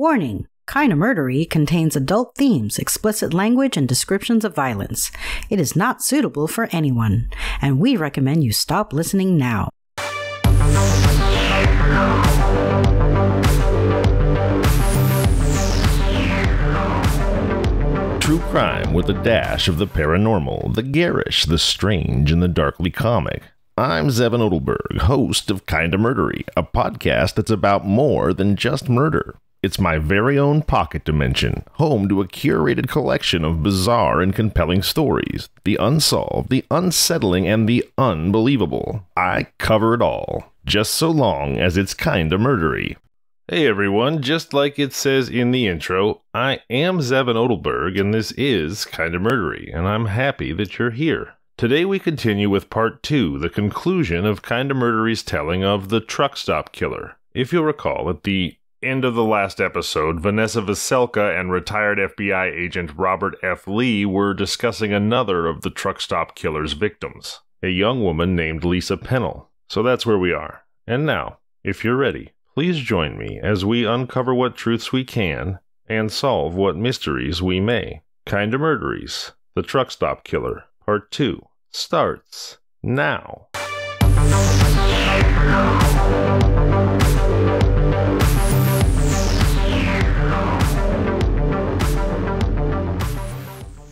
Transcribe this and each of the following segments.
Warning! Kinda Murdery contains adult themes, explicit language, and descriptions of violence. It is not suitable for anyone, and we recommend you stop listening now. True crime with a dash of the paranormal, the garish, the strange, and the darkly comic. I'm Zevin Odelberg, host of Kinda Murdery, a podcast that's about more than just murder. It's my very own pocket dimension, home to a curated collection of bizarre and compelling stories. The unsolved, the unsettling, and the unbelievable. I cover it all, just so long as it's kinda murdery. Hey everyone, just like it says in the intro, I am Zevin Odelberg, and this is Kinda Murdery, and I'm happy that you're here. Today we continue with part 2, the conclusion of Kinda Murdery's telling of the truck stop killer. If you'll recall, at the end of the last episode, Vanessa Veselka and retired FBI agent Robert F. Lee were discussing another of the truck stop killer's victims, a young woman named Lisa Pennell. So that's where we are. And now, if you're ready, please join me as we uncover what truths we can and solve what mysteries we may. Kinda Murderies, the truck stop killer, part 2, starts now.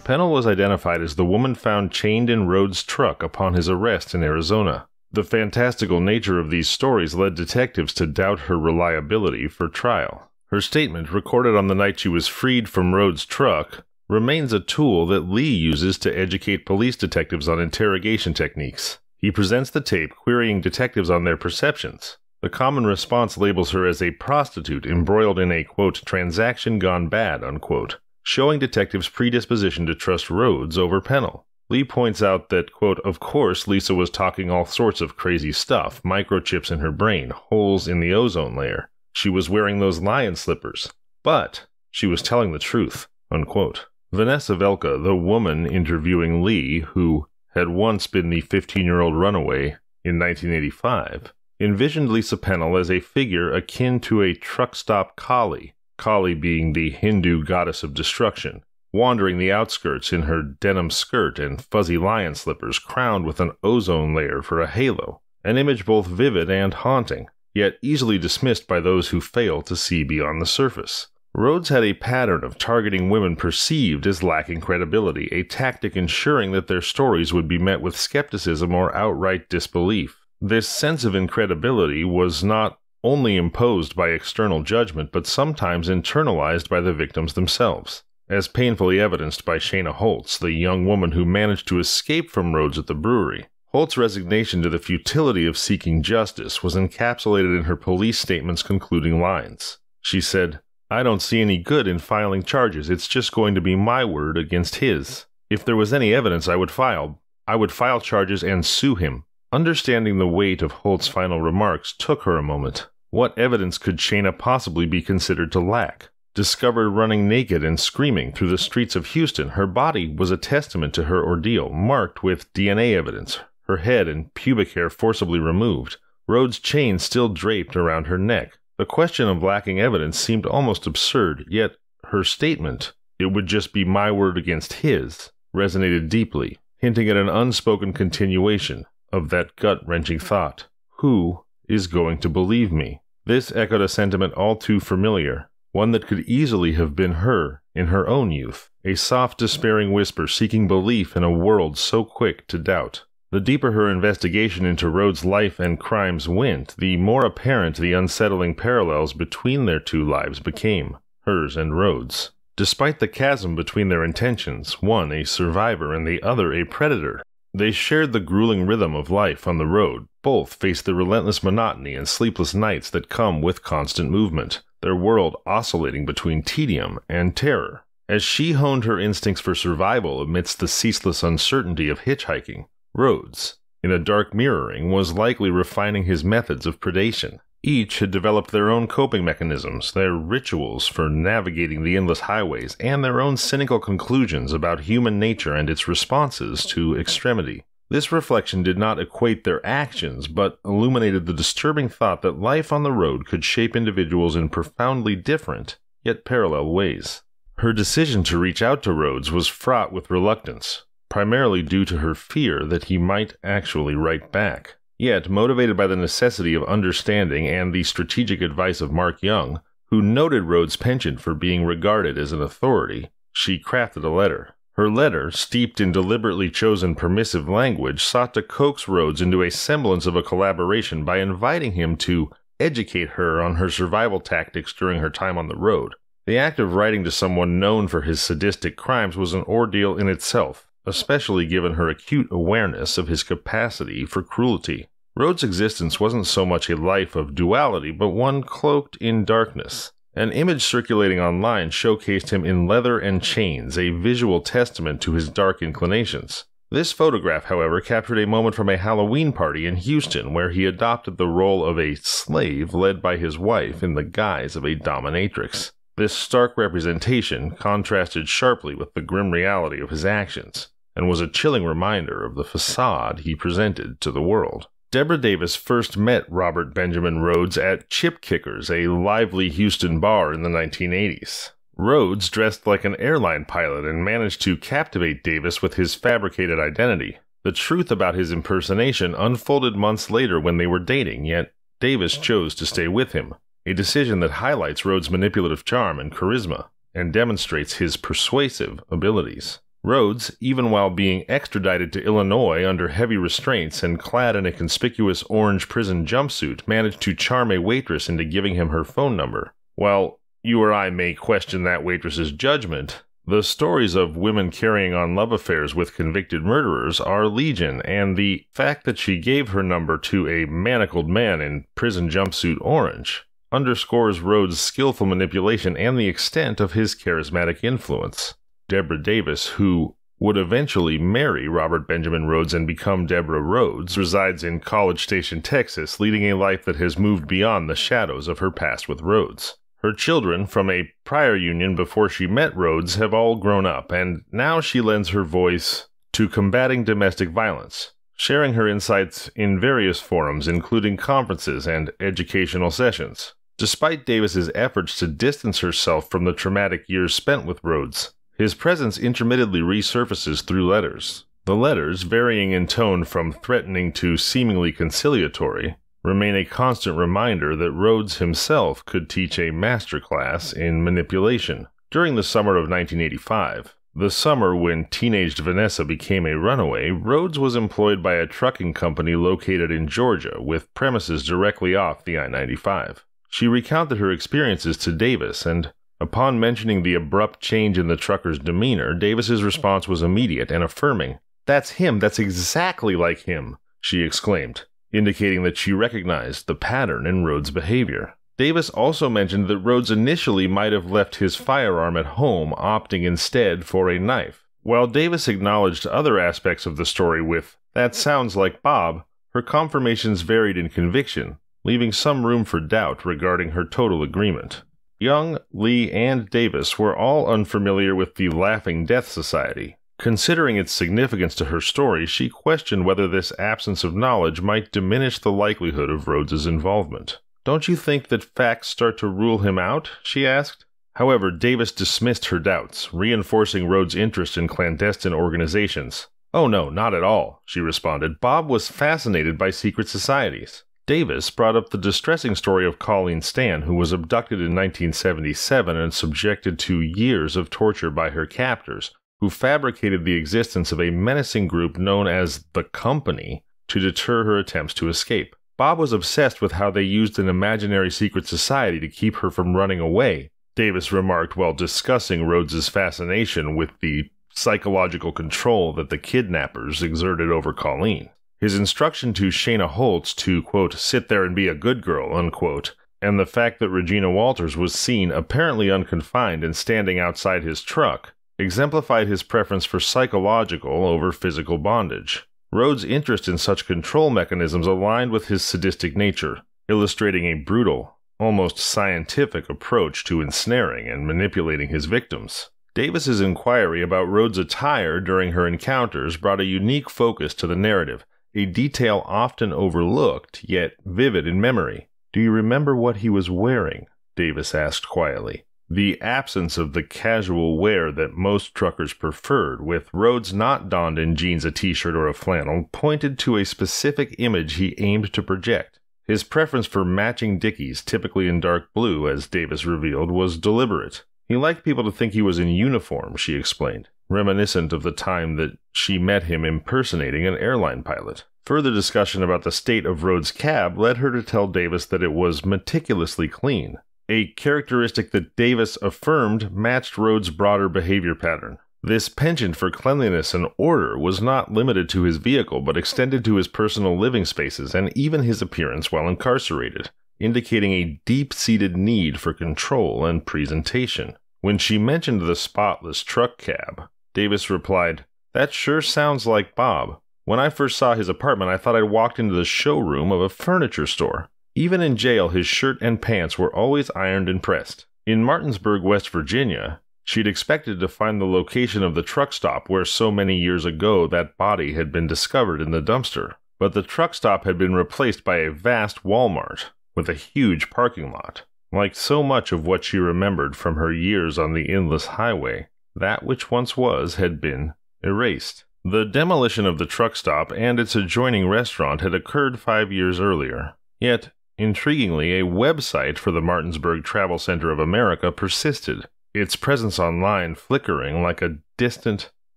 Pennell was identified as the woman found chained in Rhodes' truck upon his arrest in Arizona. The fantastical nature of these stories led detectives to doubt her reliability for trial. Her statement, recorded on the night she was freed from Rhodes' truck, remains a tool that Lee uses to educate police detectives on interrogation techniques. He presents the tape, querying detectives on their perceptions. The common response labels her as a prostitute embroiled in a, quote, transaction gone bad, unquote, showing detectives' predisposition to trust Rhodes over Pennell. Lee points out that, quote, of course Lisa was talking all sorts of crazy stuff, microchips in her brain, holes in the ozone layer. She was wearing those lion slippers. But she was telling the truth, unquote. Vanessa Velka, the woman interviewing Lee, who had once been the 15-year-old runaway in 1985, envisioned Lisa Pennell as a figure akin to a truck stop Kali, Kali being the Hindu goddess of destruction, wandering the outskirts in her denim skirt and fuzzy lion slippers crowned with an ozone layer for a halo, an image both vivid and haunting, yet easily dismissed by those who fail to see beyond the surface. Rhodes had a pattern of targeting women perceived as lacking credibility, a tactic ensuring that their stories would be met with skepticism or outright disbelief. This sense of incredibility was not only imposed by external judgment, but sometimes internalized by the victims themselves, as painfully evidenced by Shayna Holtz, the young woman who managed to escape from Rhodes at the brewery. Holtz's resignation to the futility of seeking justice was encapsulated in her police statement's concluding lines. She said, "I don't see any good in filing charges. It's just going to be my word against his. If there was any evidence I would file charges and sue him." Understanding the weight of Holtz's final remarks took her a moment. What evidence could Shayna possibly be considered to lack? Discovered running naked and screaming through the streets of Houston, her body was a testament to her ordeal, marked with DNA evidence, her head and pubic hair forcibly removed, Rhodes' chain still draped around her neck. The question of lacking evidence seemed almost absurd, yet her statement, "It would just be my word against his," resonated deeply, hinting at an unspoken continuation of that gut-wrenching thought. Who is going to believe me? This echoed a sentiment all too familiar, one that could easily have been her in her own youth, a soft, despairing whisper seeking belief in a world so quick to doubt. The deeper her investigation into Rhodes' life and crimes went, the more apparent the unsettling parallels between their two lives became, hers and Rhodes'. Despite the chasm between their intentions, one a survivor and the other a predator, they shared the grueling rhythm of life on the road. Both faced the relentless monotony and sleepless nights that come with constant movement, their world oscillating between tedium and terror. As she honed her instincts for survival amidst the ceaseless uncertainty of hitchhiking, Rhodes, in a dark mirroring, was likely refining his methods of predation. Each had developed their own coping mechanisms, their rituals for navigating the endless highways, and their own cynical conclusions about human nature and its responses to extremity. This reflection did not equate their actions, but illuminated the disturbing thought that life on the road could shape individuals in profoundly different, yet parallel ways. Her decision to reach out to Rhodes was fraught with reluctance, primarily due to her fear that he might actually write back. Yet, motivated by the necessity of understanding and the strategic advice of Mark Young, who noted Rhodes' penchant for being regarded as an authority, she crafted a letter. Her letter, steeped in deliberately chosen permissive language, sought to coax Rhodes into a semblance of a collaboration by inviting him to educate her on her survival tactics during her time on the road. The act of writing to someone known for his sadistic crimes was an ordeal in itself, especially given her acute awareness of his capacity for cruelty. Rhodes' existence wasn't so much a life of duality, but one cloaked in darkness. An image circulating online showcased him in leather and chains, a visual testament to his dark inclinations. This photograph, however, captured a moment from a Halloween party in Houston where he adopted the role of a slave led by his wife in the guise of a dominatrix. This stark representation contrasted sharply with the grim reality of his actions, and was a chilling reminder of the facade he presented to the world. Deborah Davis first met Robert Benjamin Rhodes at Chip Kickers, a lively Houston bar in the 1980s. Rhodes dressed like an airline pilot and managed to captivate Davis with his fabricated identity. The truth about his impersonation unfolded months later when they were dating, yet Davis chose to stay with him, a decision that highlights Rhodes' manipulative charm and charisma, and demonstrates his persuasive abilities. Rhodes, even while being extradited to Illinois under heavy restraints and clad in a conspicuous orange prison jumpsuit, managed to charm a waitress into giving him her phone number. While you or I may question that waitress's judgment, the stories of women carrying on love affairs with convicted murderers are legion, and the fact that she gave her number to a manacled man in prison jumpsuit orange underscores Rhodes' skillful manipulation and the extent of his charismatic influence. Deborah Davis, who would eventually marry Robert Benjamin Rhodes and become Deborah Rhodes, resides in College Station, Texas, leading a life that has moved beyond the shadows of her past with Rhodes. Her children, from a prior union before she met Rhodes, have all grown up, and now she lends her voice to combating domestic violence, sharing her insights in various forums, including conferences and educational sessions. Despite Davis's efforts to distance herself from the traumatic years spent with Rhodes, his presence intermittently resurfaces through letters. The letters, varying in tone from threatening to seemingly conciliatory, remain a constant reminder that Rhodes himself could teach a masterclass in manipulation. During the summer of 1985, the summer when teenaged Vanessa became a runaway, Rhodes was employed by a trucking company located in Georgia with premises directly off the I-95. She recounted her experiences to Davis, and upon mentioning the abrupt change in the trucker's demeanor, Davis's response was immediate and affirming. "That's him, that's exactly like him," she exclaimed, indicating that she recognized the pattern in Rhodes' behavior. Davis also mentioned that Rhodes initially might have left his firearm at home, opting instead for a knife. While Davis acknowledged other aspects of the story with, "That sounds like Bob," her confirmations varied in conviction, leaving some room for doubt regarding her total agreement. Young, Lee, and Davis were all unfamiliar with the Laughing Death Society. Considering its significance to her story, she questioned whether this absence of knowledge might diminish the likelihood of Rhodes' involvement. "Don't you think that facts start to rule him out?" she asked. However, Davis dismissed her doubts, reinforcing Rhodes' interest in clandestine organizations. "Oh no, not at all," she responded. "Bob was fascinated by secret societies." Davis brought up the distressing story of Colleen Stan, who was abducted in 1977 and subjected to years of torture by her captors, who fabricated the existence of a menacing group known as the Company to deter her attempts to escape. Bob was obsessed with how they used an imaginary secret society to keep her from running away, Davis remarked while discussing Rhodes' fascination with the psychological control that the kidnappers exerted over Colleen. His instruction to Shayna Holtz to, quote, "sit there and be a good girl," unquote, and the fact that Regina Walters was seen apparently unconfined and standing outside his truck, exemplified his preference for psychological over physical bondage. Rhodes' interest in such control mechanisms aligned with his sadistic nature, illustrating a brutal, almost scientific approach to ensnaring and manipulating his victims. Davis's inquiry about Rhodes' attire during her encounters brought a unique focus to the narrative, a detail often overlooked, yet vivid in memory. "Do you remember what he was wearing?" Davis asked quietly. The absence of the casual wear that most truckers preferred, with Rhodes not donned in jeans, a t-shirt, or a flannel, pointed to a specific image he aimed to project. His preference for matching dickies, typically in dark blue, as Davis revealed, was deliberate. He liked people to think he was in uniform, she explained, reminiscent of the time that she met him impersonating an airline pilot. Further discussion about the state of Rhodes' cab led her to tell Davis that it was meticulously clean, a characteristic that Davis affirmed matched Rhodes' broader behavior pattern. This penchant for cleanliness and order was not limited to his vehicle, but extended to his personal living spaces and even his appearance while incarcerated, indicating a deep-seated need for control and presentation. When she mentioned the spotless truck cab, Davis replied, "That sure sounds like Bob. When I first saw his apartment, I thought I'd walked into the showroom of a furniture store." Even in jail, his shirt and pants were always ironed and pressed. In Martinsburg, West Virginia, she'd expected to find the location of the truck stop where so many years ago that body had been discovered in the dumpster. But the truck stop had been replaced by a vast Walmart with a huge parking lot. Like so much of what she remembered from her years on the endless highway, that which once was had been erased. The demolition of the truck stop and its adjoining restaurant had occurred 5 years earlier. Yet, intriguingly, a website for the Martinsburg Travel Center of America persisted, its presence online flickering like a distant,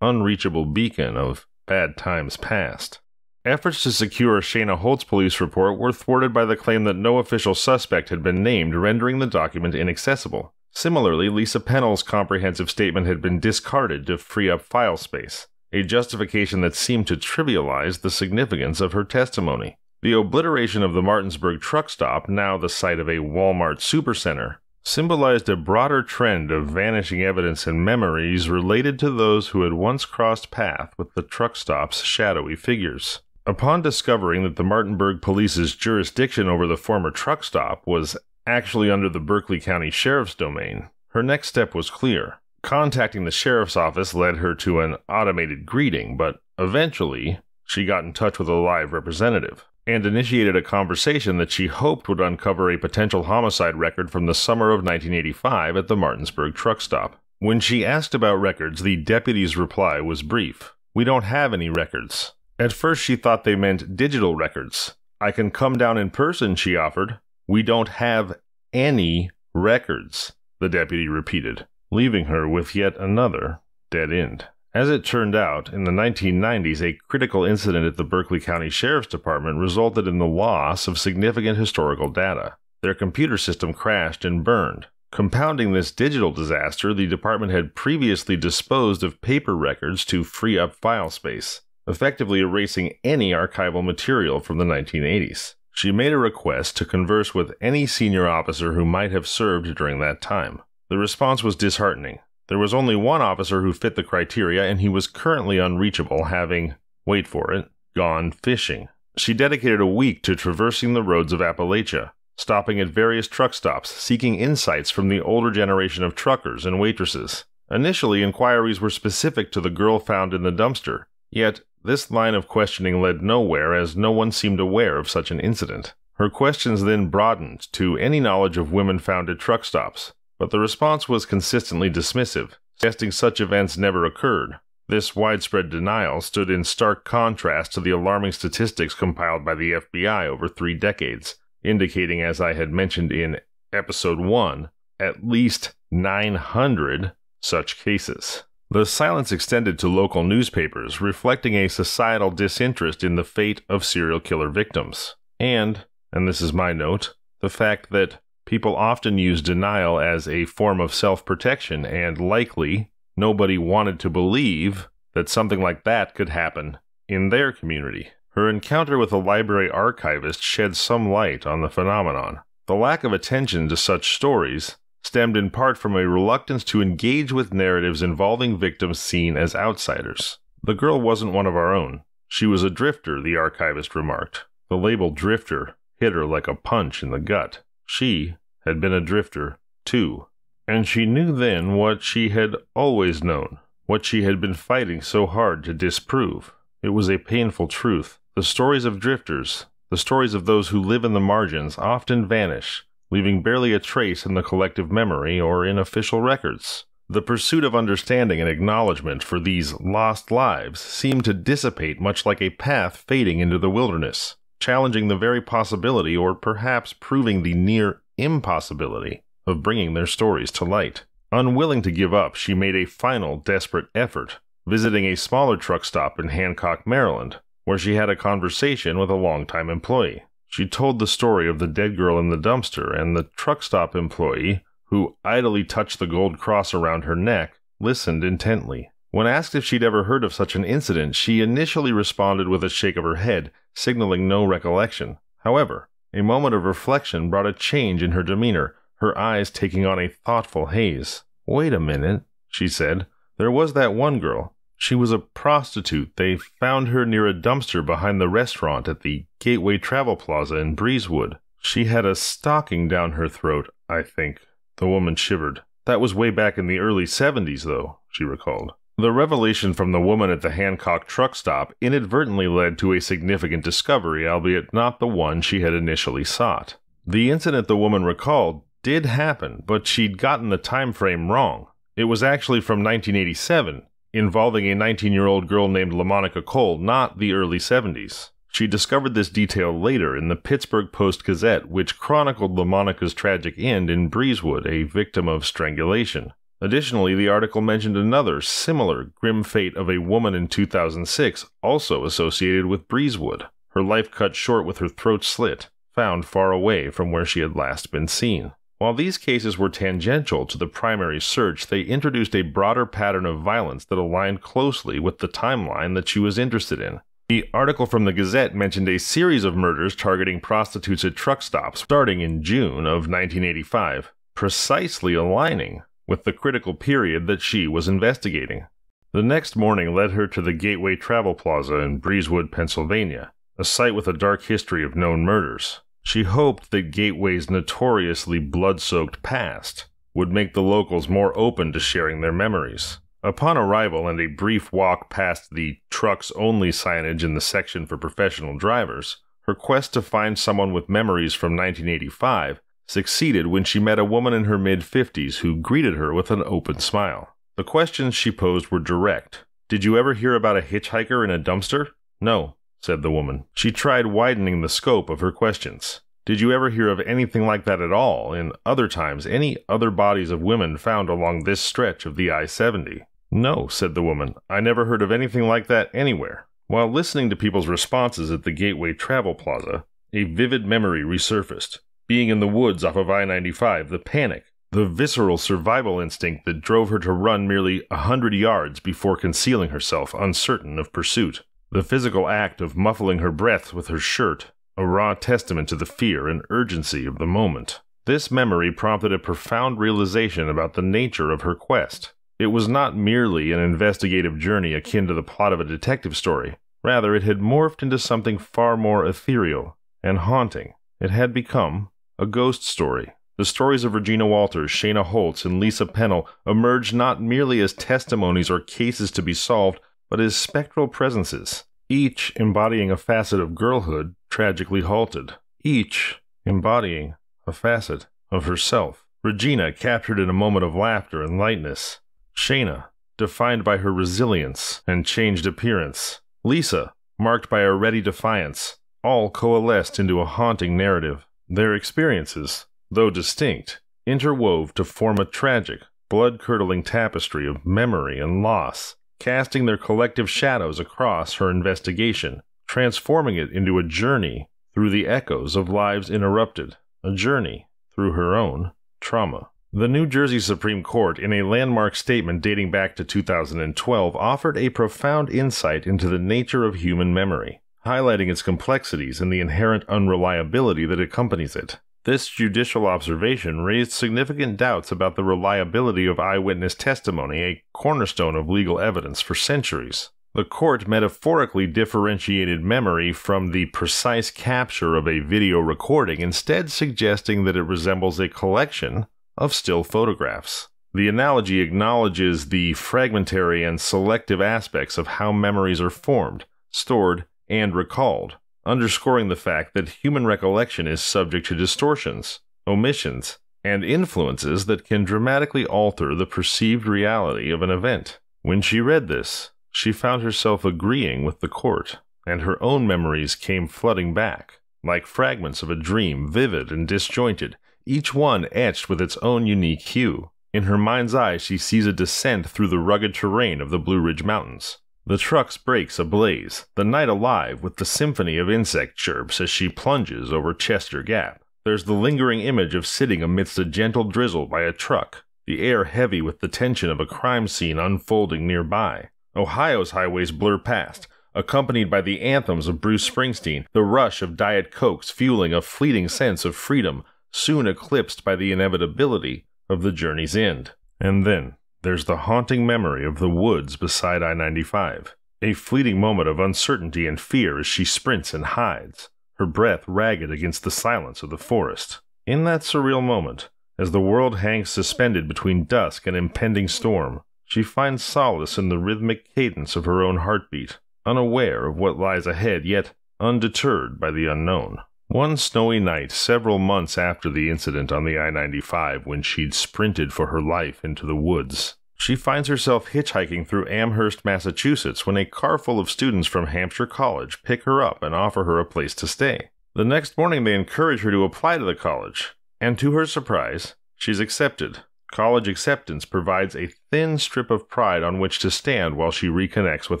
unreachable beacon of bad times past. Efforts to secure Shayna Holt's police report were thwarted by the claim that no official suspect had been named, rendering the document inaccessible. Similarly, Lisa Pennell's comprehensive statement had been discarded to free up file space, a justification that seemed to trivialize the significance of her testimony. The obliteration of the Martinsburg truck stop, now the site of a Walmart supercenter, symbolized a broader trend of vanishing evidence and memories related to those who had once crossed paths with the truck stop's shadowy figures. Upon discovering that the Martinsburg police's jurisdiction over the former truck stop was actually under the Berkeley County Sheriff's domain, her next step was clear. Contacting the sheriff's office led her to an automated greeting, but eventually she got in touch with a live representative and initiated a conversation that she hoped would uncover a potential homicide record from the summer of 1985 at the Martinsburg truck stop. When she asked about records, the deputy's reply was brief. "We don't have any records." At first she thought they meant digital records. "I can come down in person," she offered. "We don't have any records," the deputy repeated, leaving her with yet another dead end. As it turned out, in the 1990s, a critical incident at the Berkeley County Sheriff's Department resulted in the loss of significant historical data. Their computer system crashed and burned. Compounding this digital disaster, the department had previously disposed of paper records to free up file space, effectively erasing any archival material from the 1980s. She made a request to converse with any senior officer who might have served during that time. The response was disheartening. There was only one officer who fit the criteria, and he was currently unreachable, having, wait for it, gone fishing. She dedicated a week to traversing the roads of Appalachia, stopping at various truck stops, seeking insights from the older generation of truckers and waitresses. Initially, inquiries were specific to the girl found in the dumpster, yet this line of questioning led nowhere, as no one seemed aware of such an incident. Her questions then broadened to any knowledge of women found at truck stops, but the response was consistently dismissive, suggesting such events never occurred. This widespread denial stood in stark contrast to the alarming statistics compiled by the FBI over 3 decades, indicating, as I had mentioned in Episode 1, at least 900 such cases. The silence extended to local newspapers, reflecting a societal disinterest in the fate of serial killer victims. And this is my note, the fact that people often use denial as a form of self-protection, and likely nobody wanted to believe that something like that could happen in their community. Her encounter with a library archivist shed some light on the phenomenon. The lack of attention to such stories stemmed in part from a reluctance to engage with narratives involving victims seen as outsiders. The girl wasn't one of our own. She was a drifter, the archivist remarked. The label drifter hit her like a punch in the gut. She had been a drifter, too. And she knew then what she had always known, what she had been fighting so hard to disprove. It was a painful truth. The stories of drifters, the stories of those who live in the margins, often vanish, leaving barely a trace in the collective memory or in official records. The pursuit of understanding and acknowledgement for these lost lives seemed to dissipate much like a path fading into the wilderness, challenging the very possibility, or perhaps proving the near impossibility, of bringing their stories to light. Unwilling to give up, she made a final desperate effort, visiting a smaller truck stop in Hancock, Maryland, where she had a conversation with a longtime employee. She told the story of the dead girl in the dumpster, and the truck stop employee, who idly touched the gold cross around her neck, listened intently. When asked if she'd ever heard of such an incident, she initially responded with a shake of her head, signaling no recollection. However, a moment of reflection brought a change in her demeanor, her eyes taking on a thoughtful haze. "Wait a minute," she said. "There was that one girl. She was a prostitute. They found her near a dumpster behind the restaurant at the Gateway Travel Plaza in Breezewood. She had a stocking down her throat, I think." The woman shivered. "That was way back in the early 70s, though," she recalled. The revelation from the woman at the Hancock truck stop inadvertently led to a significant discovery, albeit not the one she had initially sought. The incident the woman recalled did happen, but she'd gotten the time frame wrong. It was actually from 1987, involving a 19-year-old girl named LaMonica Cole, not the early 70s. She discovered this detail later in the Pittsburgh Post-Gazette, which chronicled LaMonica's tragic end in Breezewood, a victim of strangulation. Additionally, the article mentioned another, similar, grim fate of a woman in 2006, also associated with Breezewood. Her life cut short with her throat slit, found far away from where she had last been seen. While these cases were tangential to the primary search, they introduced a broader pattern of violence that aligned closely with the timeline that she was interested in. The article from the Gazette mentioned a series of murders targeting prostitutes at truck stops starting in June of 1985, precisely aligning with the critical period that she was investigating. The next morning led her to the Gateway Travel Plaza in Breezewood, Pennsylvania, a site with a dark history of known murders. She hoped that Gateway's notoriously blood-soaked past would make the locals more open to sharing their memories. Upon arrival and a brief walk past the trucks-only signage in the section for professional drivers, her quest to find someone with memories from 1985 succeeded when she met a woman in her mid-50s who greeted her with an open smile. The questions she posed were direct. "Did you ever hear about a hitchhiker in a dumpster?" "No," said the woman. She tried widening the scope of her questions. "Did you ever hear of anything like that at all, in other times, any other bodies of women found along this stretch of the I-70? "No," said the woman. "I never heard of anything like that anywhere." While listening to people's responses at the Gateway Travel Plaza, a vivid memory resurfaced. Being in the woods off of I-95, the panic, the visceral survival instinct that drove her to run merely 100 yards before concealing herself, uncertain of pursuit. The physical act of muffling her breath with her shirt, a raw testament to the fear and urgency of the moment. This memory prompted a profound realization about the nature of her quest. It was not merely an investigative journey akin to the plot of a detective story. Rather, it had morphed into something far more ethereal and haunting. It had become a ghost story. The stories of Regina Walters, Shayna Holtz, and Lisa Pennell emerged not merely as testimonies or cases to be solved, but as spectral presences, each embodying a facet of girlhood tragically halted, each embodying a facet of herself. Regina captured in a moment of laughter and lightness. Shayna, defined by her resilience and changed appearance. Lisa, marked by a ready defiance, all coalesced into a haunting narrative. Their experiences, though distinct, interwove to form a tragic, blood-curdling tapestry of memory and loss, casting their collective shadows across her investigation, transforming it into a journey through the echoes of lives interrupted, a journey through her own trauma. The New Jersey Supreme Court, in a landmark statement dating back to 2012, offered a profound insight into the nature of human memory, highlighting its complexities and the inherent unreliability that accompanies it. This judicial observation raised significant doubts about the reliability of eyewitness testimony, a cornerstone of legal evidence for centuries. The court metaphorically differentiated memory from the precise capture of a video recording, instead suggesting that it resembles a collection of still photographs. The analogy acknowledges the fragmentary and selective aspects of how memories are formed, stored, and recalled, underscoring the fact that human recollection is subject to distortions, omissions, and influences that can dramatically alter the perceived reality of an event. When she read this, she found herself agreeing with the court, and her own memories came flooding back, like fragments of a dream, vivid and disjointed, each one etched with its own unique hue. In her mind's eye, she sees a descent through the rugged terrain of the Blue Ridge Mountains. The truck's brakes ablaze, the night alive with the symphony of insect chirps as she plunges over Chester Gap. There's the lingering image of sitting amidst a gentle drizzle by a truck, the air heavy with the tension of a crime scene unfolding nearby. Ohio's highways blur past, accompanied by the anthems of Bruce Springsteen, the rush of Diet Cokes fueling a fleeting sense of freedom, soon eclipsed by the inevitability of the journey's end. And then there's the haunting memory of the woods beside I-95, a fleeting moment of uncertainty and fear as she sprints and hides, her breath ragged against the silence of the forest. In that surreal moment, as the world hangs suspended between dusk and impending storm, she finds solace in the rhythmic cadence of her own heartbeat, unaware of what lies ahead, yet undeterred by the unknown. One snowy night, several months after the incident on the I-95 when she'd sprinted for her life into the woods, she finds herself hitchhiking through Amherst, Massachusetts when a car full of students from Hampshire College pick her up and offer her a place to stay. The next morning they encourage her to apply to the college, and to her surprise, she's accepted. College acceptance provides a thin strip of pride on which to stand while she reconnects with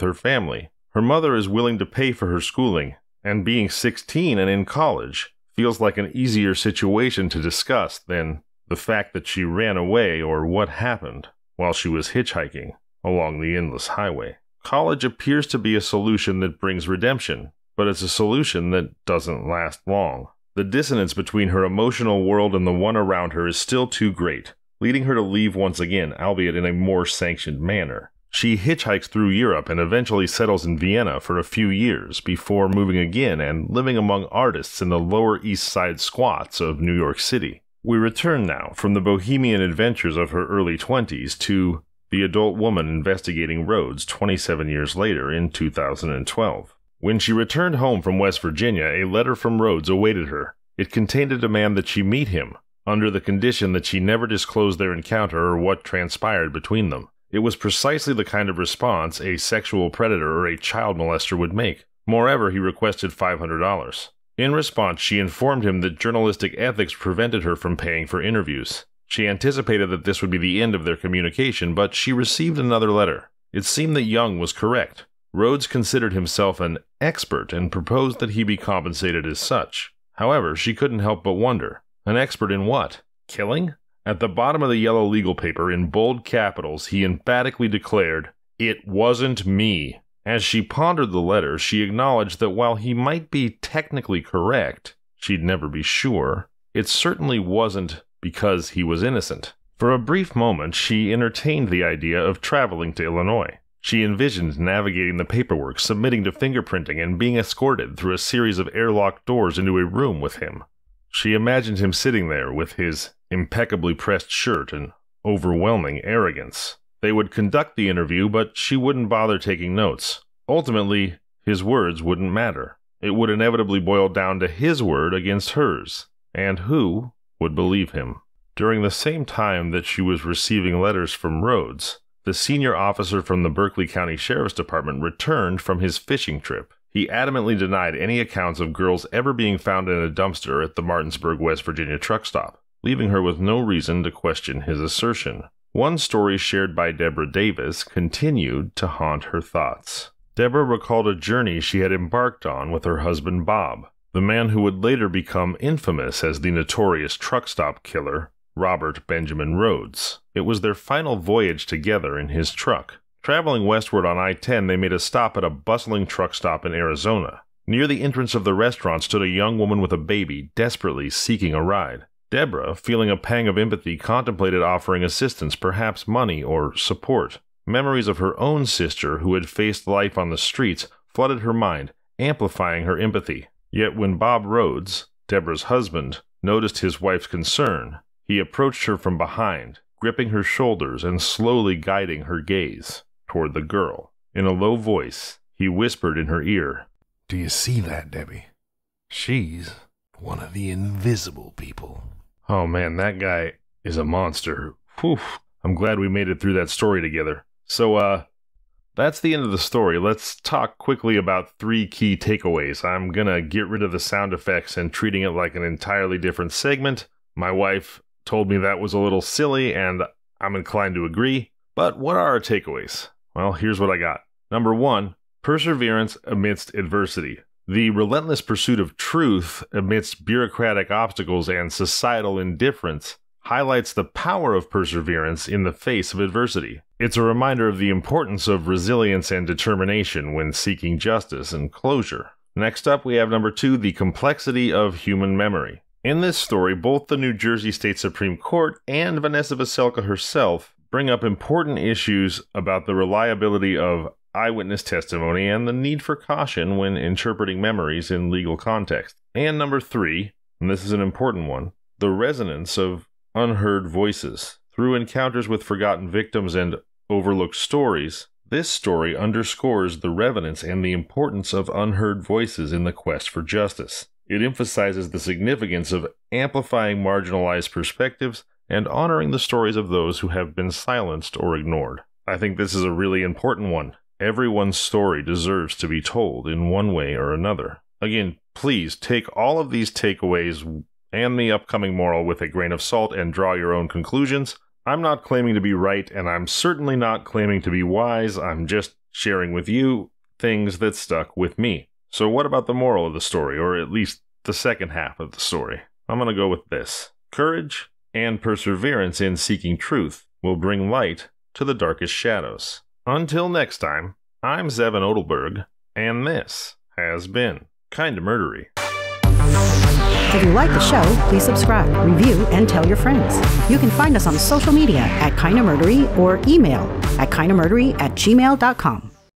her family. Her mother is willing to pay for her schooling, and being 16 and in college feels like an easier situation to discuss than the fact that she ran away or what happened while she was hitchhiking along the endless highway. College appears to be a solution that brings redemption, but it's a solution that doesn't last long. The dissonance between her emotional world and the one around her is still too great, leading her to leave once again, albeit in a more sanctioned manner. She hitchhikes through Europe and eventually settles in Vienna for a few years before moving again and living among artists in the Lower East Side squats of New York City. We return now from the bohemian adventures of her early 20s to the adult woman investigating Rhodes 27 years later in 2012. When she returned home from West Virginia, a letter from Rhodes awaited her. It contained a demand that she meet him, under the condition that she never disclose their encounter or what transpired between them. It was precisely the kind of response a sexual predator or a child molester would make. Moreover, he requested $500. In response, she informed him that journalistic ethics prevented her from paying for interviews. She anticipated that this would be the end of their communication, but she received another letter. It seemed that Young was correct. Rhodes considered himself an expert and proposed that he be compensated as such. However, she couldn't help but wonder, an expert in what? Killing? At the bottom of the yellow legal paper, in bold capitals, he emphatically declared, "It wasn't me." As she pondered the letter, she acknowledged that while he might be technically correct, she'd never be sure, it certainly wasn't because he was innocent. For a brief moment, she entertained the idea of traveling to Illinois. She envisioned navigating the paperwork, submitting to fingerprinting, and being escorted through a series of airlocked doors into a room with him. She imagined him sitting there with his impeccably pressed shirt and overwhelming arrogance. They would conduct the interview, but she wouldn't bother taking notes. Ultimately, his words wouldn't matter. It would inevitably boil down to his word against hers, and who would believe him? During the same time that she was receiving letters from Rhodes, the senior officer from the Berkeley County Sheriff's Department returned from his fishing trip. He adamantly denied any accounts of girls ever being found in a dumpster at the Martinsburg, West Virginia truck stop, leaving her with no reason to question his assertion. One story shared by Deborah Davis continued to haunt her thoughts. Deborah recalled a journey she had embarked on with her husband Bob, the man who would later become infamous as the notorious truck stop killer, Robert Benjamin Rhodes. It was their final voyage together in his truck. Traveling westward on I-10, they made a stop at a bustling truck stop in Arizona. Near the entrance of the restaurant stood a young woman with a baby, desperately seeking a ride. Deborah, feeling a pang of empathy, contemplated offering assistance, perhaps money or support. Memories of her own sister, who had faced life on the streets, flooded her mind, amplifying her empathy. Yet when Bob Rhodes, Deborah's husband, noticed his wife's concern, he approached her from behind, gripping her shoulders and slowly guiding her gaze toward the girl. In a low voice, he whispered in her ear, "Do you see that, Debbie? She's one of the invisible people." Oh man, that guy is a monster. Whew. I'm glad we made it through that story together. So, that's the end of the story. Let's talk quickly about 3 key takeaways. I'm gonna get rid of the sound effects and treating it like an entirely different segment. My wife told me that was a little silly, and I'm inclined to agree. But what are our takeaways? Well, here's what I got. Number 1, perseverance amidst adversity. The relentless pursuit of truth amidst bureaucratic obstacles and societal indifference highlights the power of perseverance in the face of adversity. It's a reminder of the importance of resilience and determination when seeking justice and closure. Next up, we have number 2, the complexity of human memory. In this story, both the New Jersey State Supreme Court and Vanessa Veselka herself bring up important issues about the reliability of eyewitness testimony and the need for caution when interpreting memories in legal context. And number 3, and this is an important one, the resonance of unheard voices. Through encounters with forgotten victims and overlooked stories, this story underscores the relevance and the importance of unheard voices in the quest for justice. It emphasizes the significance of amplifying marginalized perspectives and honoring the stories of those who have been silenced or ignored. I think this is a really important one. Everyone's story deserves to be told in one way or another. Again, please take all of these takeaways and the upcoming moral with a grain of salt and draw your own conclusions. I'm not claiming to be right, and I'm certainly not claiming to be wise. I'm just sharing with you things that stuck with me. So what about the moral of the story, or at least the second half of the story? I'm going to go with this. Courage and perseverance in seeking truth will bring light to the darkest shadows. Until next time, I'm Zevin Odelberg, and this has been Kinda Murdery. If you like the show, please subscribe, review, and tell your friends. You can find us on social media at Kinda Murdery or email at kindamurdery@gmail.com.